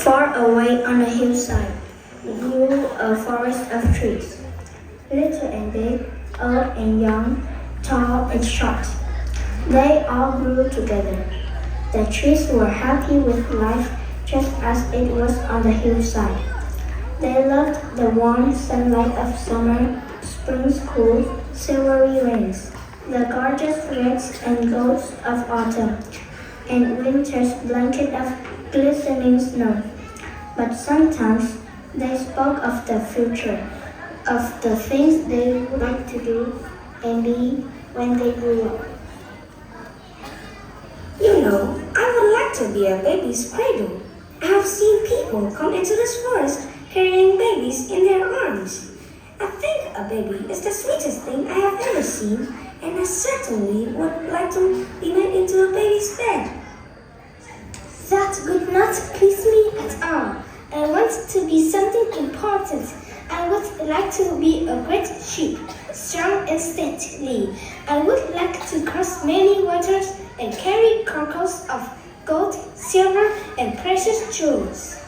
Far away on a hillside grew a forest of trees, little and big, old and young, tall and short. They all grew together. The trees were happy with life just as it was on the hillside. They loved the warm sunlight of summer, spring's cool, silvery rains, the gorgeous reds and golds of autumn, and winter's blanket of glistening snow. But sometimes they spoke of the future, of the things they would like to do and be when they grew up. You know, I would like to be a baby's cradle. I have seen people come into this forest carrying babies in their arms. I think a baby is the sweetest thing I have ever seen, and I certainly would like to be made into a baby's bed. That would not please me at all. I want to be something important. I would like to be a great sheep, strong and stately. I would like to cross many waters and carry cargoes of gold, silver, and precious jewels.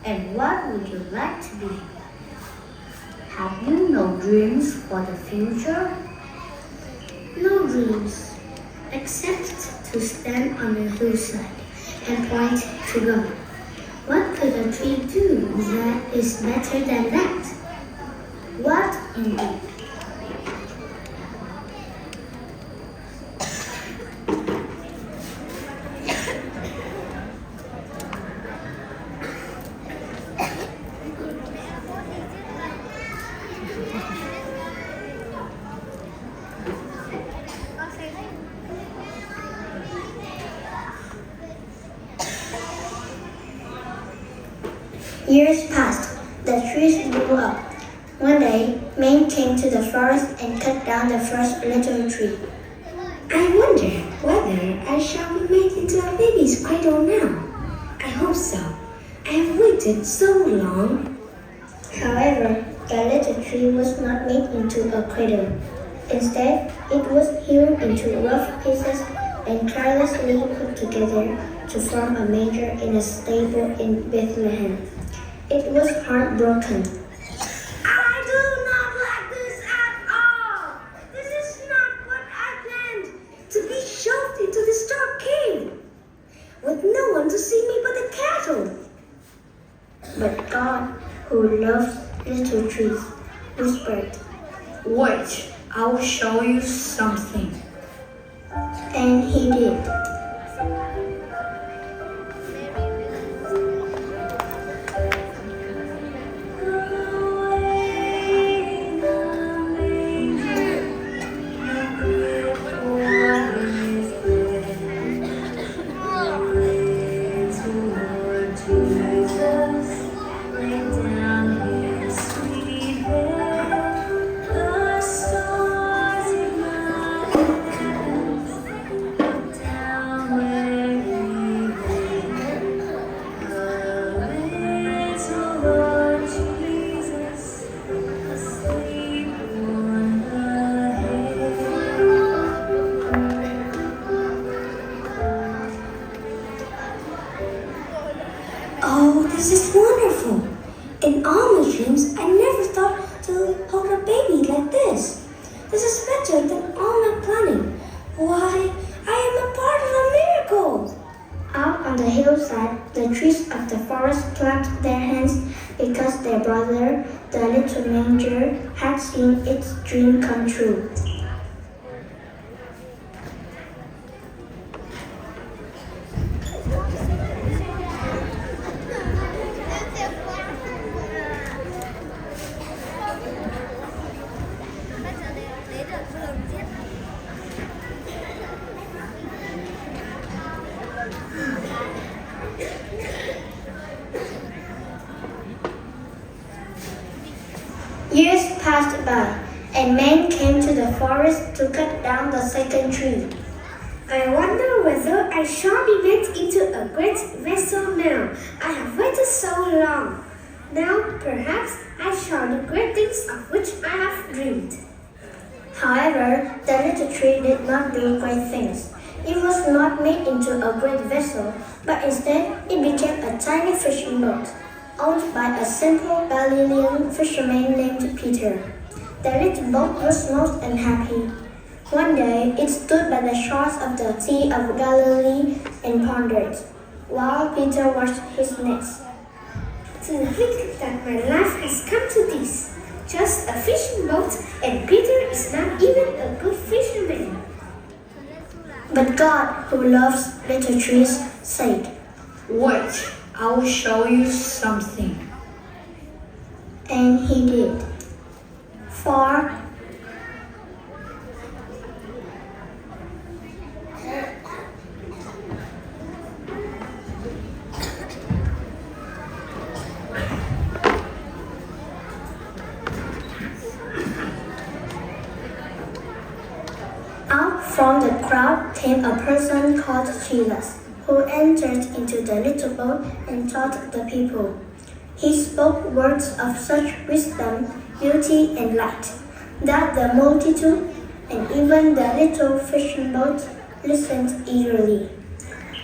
And what would you like to be? Have you no dreams for the future? No dreams, except to stand on a hillside and point to God. What could a tree do that is better than that? What indeed? Years passed. The trees grew up. One day, man came to the forest and cut down the first little tree. I wonder whether I shall be made into a baby's cradle now. I hope so. I have waited so long. However, the little tree was not made into a cradle. Instead, it was hewn into rough pieces and carelessly put together to form a manger in a stable in Bethlehem. It was heartbroken. I do not like this at all. This is not what I planned. To be shoved into this dark cave with no one to see me but the cattle. But God, who loves little trees, whispered, "Wait, I will show you something." and he did. Oh, this is wonderful. In all my dreams, I never thought to hold a baby like this. This is better than all my planning. Why, I am a part of a miracle. Out on the hillside, the trees of the forest clapped their hands because their brother, the little manger, had seen its dream come true. Years passed by, and man came to the forest to cut down the second tree. I wonder whether I shall be made into a great vessel now. I have waited so long. Now, perhaps, I shall do great things of which I have dreamed. However, the little tree did not do great things. It was not made into a great vessel, but instead it became a tiny fishing boat, owned by a simple Galilean fisherman named Peter. The little boat was most unhappy. One day it stood by the shores of the Sea of Galilee and pondered, while Peter washed his nets. To think that my life has come to this. Just a fishing boat, and Peter is not even a good fisherman. But God, who loves little trees, said, Wait, I will show you something. and he did. For out from the crowd came a person called Jesus, who entered into the little boat and taught the people. He spoke words of such wisdom, beauty, and light, that the multitude and even the little fishing boat listened eagerly.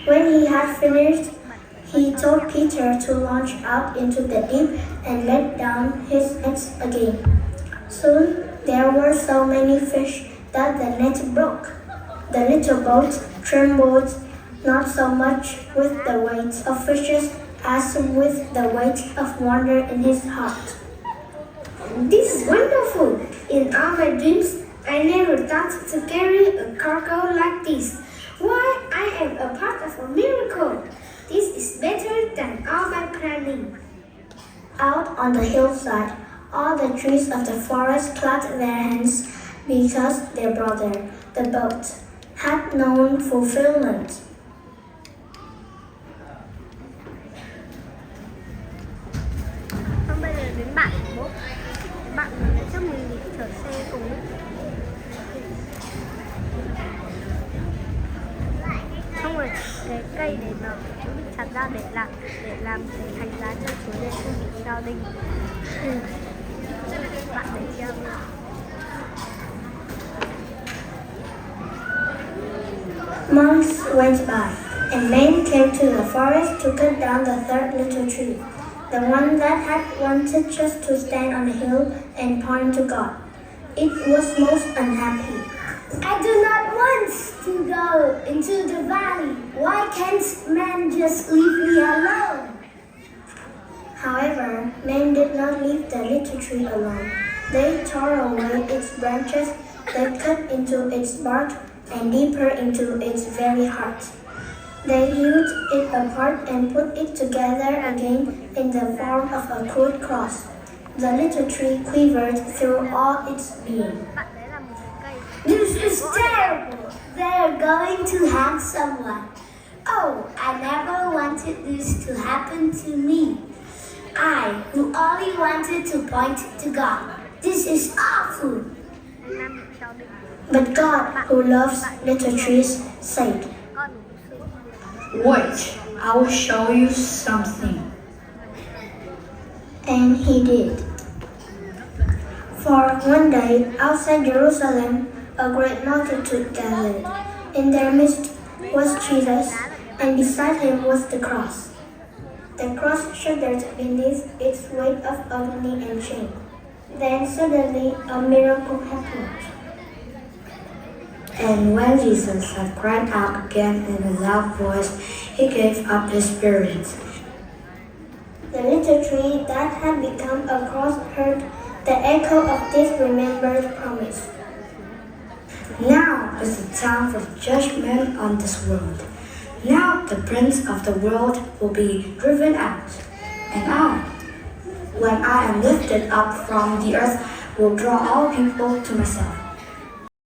When he had finished, he told Peter to launch out into the deep and let down his nets again. Soon there were so many fish that the net broke. The little boat trembled, not so much with the weight of fishes as with the weight of wonder in his heart. This is wonderful. In all my dreams, I never thought to carry a cargo like this. Why, I am a part of a miracle. This is better than all my planning. Out on the hillside, all the trees of the forest clapped their hands because their brother, the boat, had known fulfillment. Xong bây giờ đến bạn của bố. Bạn trước mình đi chở xe cùng ấy. Xong rồi cái cây để nó bị chặt ra để làm thành giá cho chuối để không bị treo đinh. Bạn để treo. Months went by, and men came to the forest to cut down the third little tree, the one that had wanted just to stand on the hill and point to God. It was most unhappy. I do not want to go into the valley. Why can't man just leave me alone? However, men did not leave the little tree alone. They tore away its branches, they cut into its bark, and deeper into its very heart. They hewed it apart and put it together again in the form of a crude cross. The little tree quivered through all its being. Bạn đấy là một cái cây. This is terrible. They're going to hang someone. Oh, I never wanted this to happen to me. I, who only wanted to point to God. This is awful. Nam bị treo đinh. But God, who loves little trees, said, Con ngủ sương. Wait, I will show you something. and he did. For one day, outside Jerusalem, a great multitude gathered. In their midst was Jesus, and beside him was the cross. The cross shuddered beneath its weight of agony and shame. Then suddenly a miracle happened. And when Jesus had cried out again in a loud voice, he gave up his spirit. The little tree that had become a cross heard the echo of this remembered promise. Now is the time for judgment on this world. Now the prince of the world will be driven out. And I, when I am lifted up from the earth, will draw all people to myself.